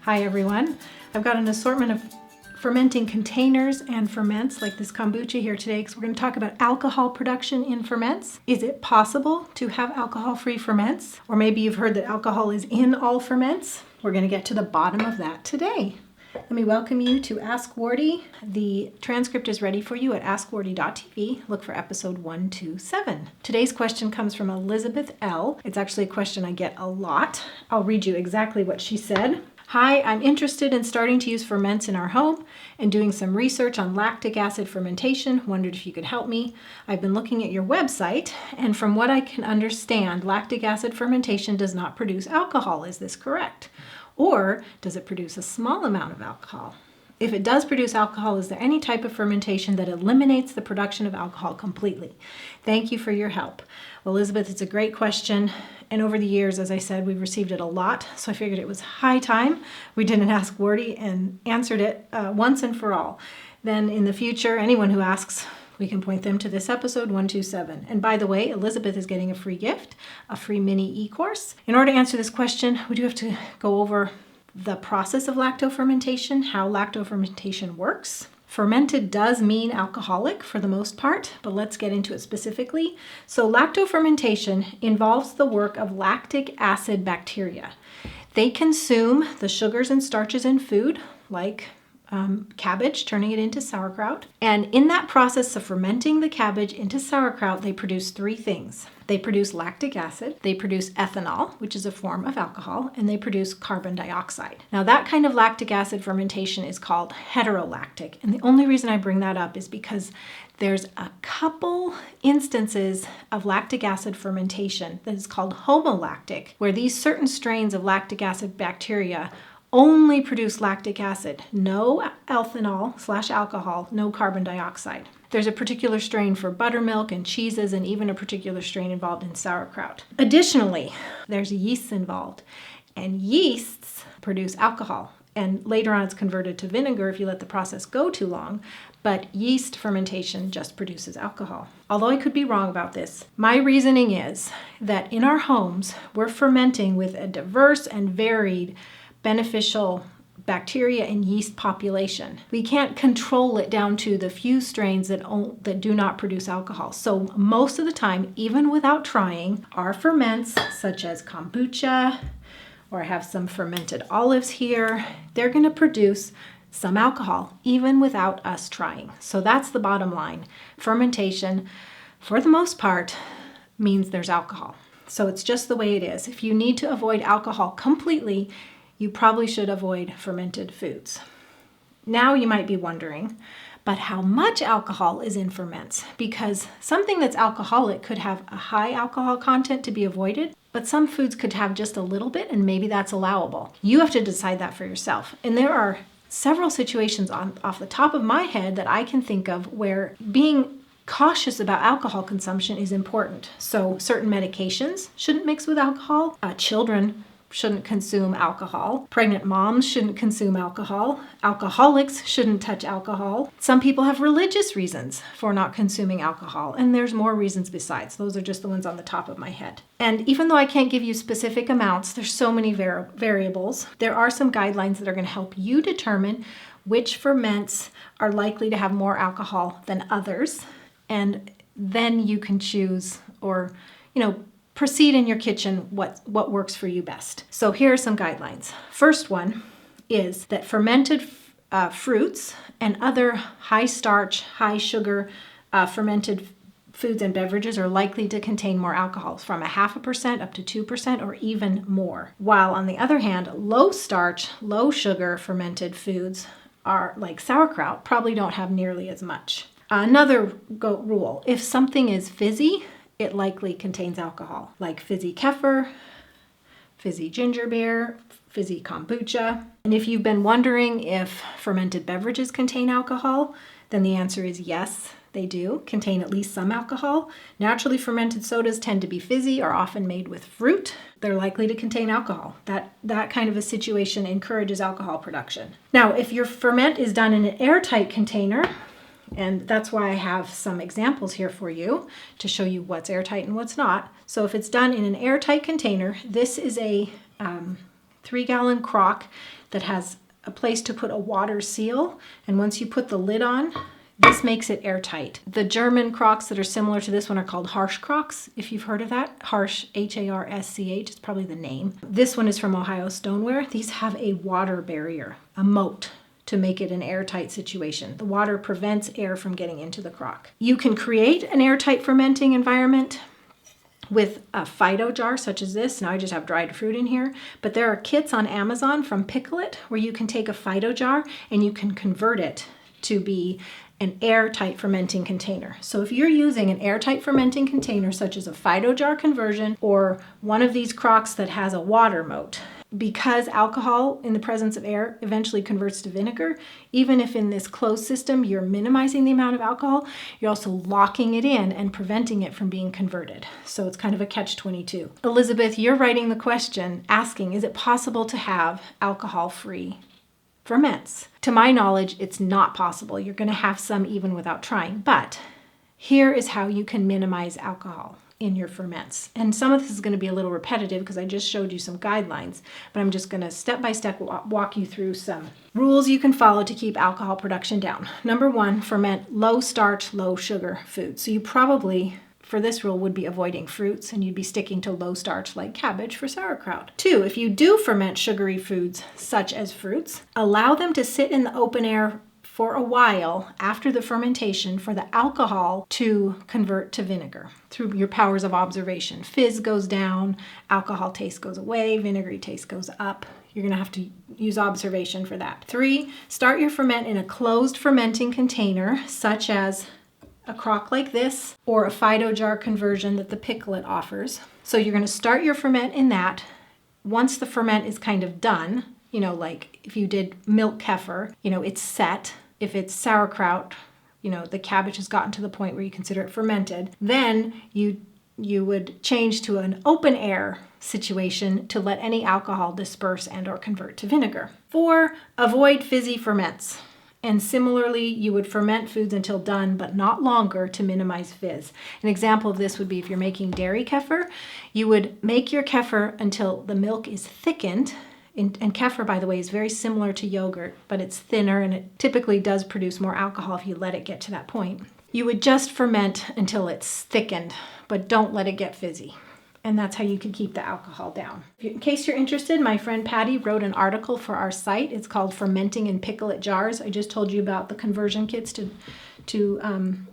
Hi everyone. I've got an assortment of fermenting containers and ferments like this kombucha here today because we're going to talk about alcohol production in ferments. Is it possible to have alcohol-free ferments? Or maybe you've heard that alcohol is in all ferments. We're going to get to the bottom of that today. Let me welcome you to Ask Wardee. The transcript is ready for you at askwardee.tv. Look for episode 127. Today's question comes from Elizabeth L. It's actually a question I get a lot. I'll read you exactly what she said. Hi, I'm interested in starting to use ferments in our home and doing some research on lactic acid fermentation. Wondered if you could help me. I've been looking at your website, and from what I can understand, lactic acid fermentation does not produce alcohol. Is this correct? Or does it produce a small amount of alcohol? If it does produce alcohol, is there any type of fermentation that eliminates the production of alcohol completely? Thank you for your help. Well, Elizabeth, it's a great question. And over the years, as I said, we've received it a lot. So I figured it was high time we did an Ask Wardee and answered it once and for all. Then in the future, anyone who asks, we can point them to this episode 127. And by the way, Elizabeth is getting a free gift, a free mini e-course. In order to answer this question, we do have to go over the process of lactofermentation, how lactofermentation works. Fermented does mean alcoholic for the most part, but let's get into it specifically. So lactofermentation involves the work of lactic acid bacteria. They consume the sugars and starches in food, like cabbage, turning it into sauerkraut. And in that process of fermenting the cabbage into sauerkraut, they produce three things. They produce lactic acid, they produce ethanol, which is a form of alcohol, and they produce carbon dioxide. Now that kind of lactic acid fermentation is called heterolactic. And the only reason I bring that up is because there's a couple instances of lactic acid fermentation that is called homolactic, where these certain strains of lactic acid bacteria only produce lactic acid, no ethanol/alcohol, no carbon dioxide. There's a particular strain for buttermilk and cheeses and even a particular strain involved in sauerkraut. Additionally, there's yeasts involved, and yeasts produce alcohol. And later on it's converted to vinegar if you let the process go too long, but yeast fermentation just produces alcohol. Although I could be wrong about this, my reasoning is that in our homes, we're fermenting with a diverse and varied beneficial bacteria and yeast population. We can't control it down to the few strains that do not produce alcohol. So most of the time, even without trying, our ferments, such as kombucha, or I have some fermented olives here, they're going to produce some alcohol, even without us trying. So that's the bottom line. Fermentation, for the most part, means there's alcohol. So it's just the way it is. If you need to avoid alcohol completely, you probably should avoid fermented foods. Now you might be wondering, but how much alcohol is in ferments? Because something that's alcoholic could have a high alcohol content to be avoided, but some foods could have just a little bit, and maybe that's allowable. You have to decide that for yourself. And there are several situations off the top of my head that I can think of where being cautious about alcohol consumption is important. So certain medications shouldn't mix with alcohol. Children shouldn't consume alcohol. Pregnant moms shouldn't consume alcohol. Alcoholics shouldn't touch alcohol. Some people have religious reasons for not consuming alcohol, and there's more reasons besides. Those are just the ones on the top of my head. And even though I can't give you specific amounts, there's so many variables. There are some guidelines that are going to help you determine which ferments are likely to have more alcohol than others, and then you can choose or, proceed in your kitchen what works for you best. So here are some guidelines. First one is that fermented fruits and other high starch, high sugar fermented foods and beverages are likely to contain more alcohol, from 0.5% up to 2% or even more. While on the other hand, low starch, low sugar fermented foods are like sauerkraut probably don't have nearly as much. Another rule, if something is fizzy, it likely contains alcohol, like fizzy kefir, fizzy ginger beer, fizzy kombucha. And if you've been wondering if fermented beverages contain alcohol, then the answer is yes, they do contain at least some alcohol. Naturally fermented sodas tend to be fizzy, are often made with fruit. They're likely to contain alcohol. That kind of a situation encourages alcohol production. Now, if your ferment is done in an airtight container, and that's why I have some examples here for you to show you what's airtight and what's not. So if it's done in an airtight container, this is a 3-gallon crock that has a place to put a water seal. And once you put the lid on, this makes it airtight. The German crocks that are similar to this one are called harsh crocks, if you've heard of that. Harsh, H-A-R-S-C-H, is probably the name. This one is from Ohio Stoneware. These have a water barrier, a moat, to make it an airtight situation. The water prevents air from getting into the crock. You can create an airtight fermenting environment with a Fido jar such as this. Now I just have dried fruit in here, but there are kits on Amazon from Pickle It where you can take a Fido jar and you can convert it to be an airtight fermenting container. So if you're using an airtight fermenting container such as a Fido jar conversion or one of these crocks that has a water moat, because alcohol in the presence of air eventually converts to vinegar, even if in this closed system you're minimizing the amount of alcohol, you're also locking it in and preventing it from being converted. So it's kind of a catch-22. Elizabeth, you're writing the question asking, is it possible to have alcohol-free ferments? To my knowledge, it's not possible. You're going to have some even without trying. But here is how you can minimize alcohol in your ferments. And some of this is going to be a little repetitive because I just showed you some guidelines, but I'm just going to step by step walk you through some rules you can follow to keep alcohol production down. Number one, ferment low starch, low sugar foods. So you probably, for this rule, would be avoiding fruits and you'd be sticking to low starch like cabbage for sauerkraut. Two, if you do ferment sugary foods such as fruits, allow them to sit in the open air for a while after the fermentation for the alcohol to convert to vinegar through your powers of observation. Fizz goes down, alcohol taste goes away, vinegary taste goes up. You're going to have to use observation for that. Three, start your ferment in a closed fermenting container such as a crock like this or a Fido jar conversion that the Pickle It offers. So you're going to start your ferment in that. Once the ferment is kind of done, you know, like if you did milk kefir, you know, it's set. If it's sauerkraut, you know, the cabbage has gotten to the point where you consider it fermented, then you would change to an open air situation to let any alcohol disperse and or convert to vinegar. Four, avoid fizzy ferments. And similarly, you would ferment foods until done, but not longer to minimize fizz. An example of this would be if you're making dairy kefir, you would make your kefir until the milk is thickened. And kefir, by the way, is very similar to yogurt, but it's thinner and it typically does produce more alcohol if you let it get to that point. You would just ferment until it's thickened, but don't let it get fizzy. And that's how you can keep the alcohol down. In case you're interested, my friend Patty wrote an article for our site. It's called Fermenting in Pickle It Jars. I just told you about the conversion kits to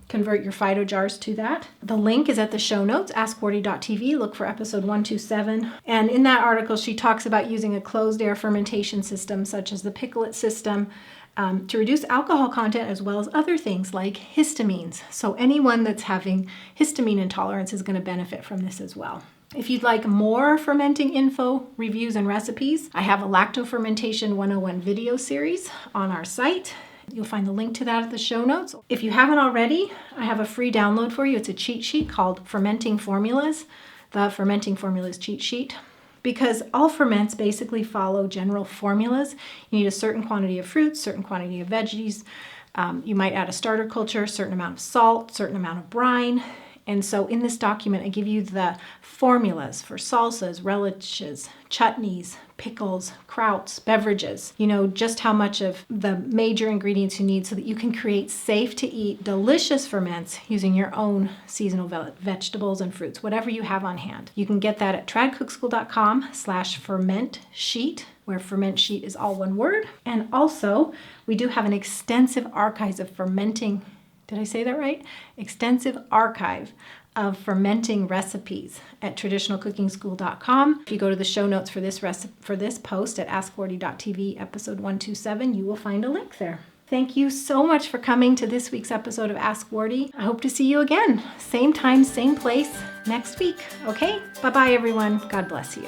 convert your Fido jars to that. The link is at the show notes, askwardee.tv. Look for episode 127. And in that article, she talks about using a closed air fermentation system, such as the Pickle It system, to reduce alcohol content as well as other things like histamines. So anyone that's having histamine intolerance is going to benefit from this as well. If you'd like more fermenting info, reviews, and recipes, I have a lactofermentation 101 video series on our site. You'll find the link to that at the show notes. If you haven't already, I have a free download for you. It's a cheat sheet called Fermenting Formulas, the Fermenting Formulas cheat sheet. Because all ferments basically follow general formulas. You need a certain quantity of fruits, certain quantity of veggies. You might add a starter culture, certain amount of salt, certain amount of brine. And so in this document, I give you the formulas for salsas, relishes, chutneys, pickles, krauts, beverages, you know, just how much of the major ingredients you need so that you can create safe to eat, delicious ferments using your own seasonal vegetables and fruits, whatever you have on hand. You can get that at tradcookschool.com/ferment sheet, where ferment sheet is all one word. And also, we do have an extensive archives of fermenting. Did I say that right? Extensive archive of fermenting recipes at traditionalcookingschool.com. If you go to the show notes for this post at askwardee.tv episode 127, you will find a link there. Thank you so much for coming to this week's episode of Ask Wardee. I hope to see you again, same time, same place next week. Okay? Bye-bye, everyone. God bless you.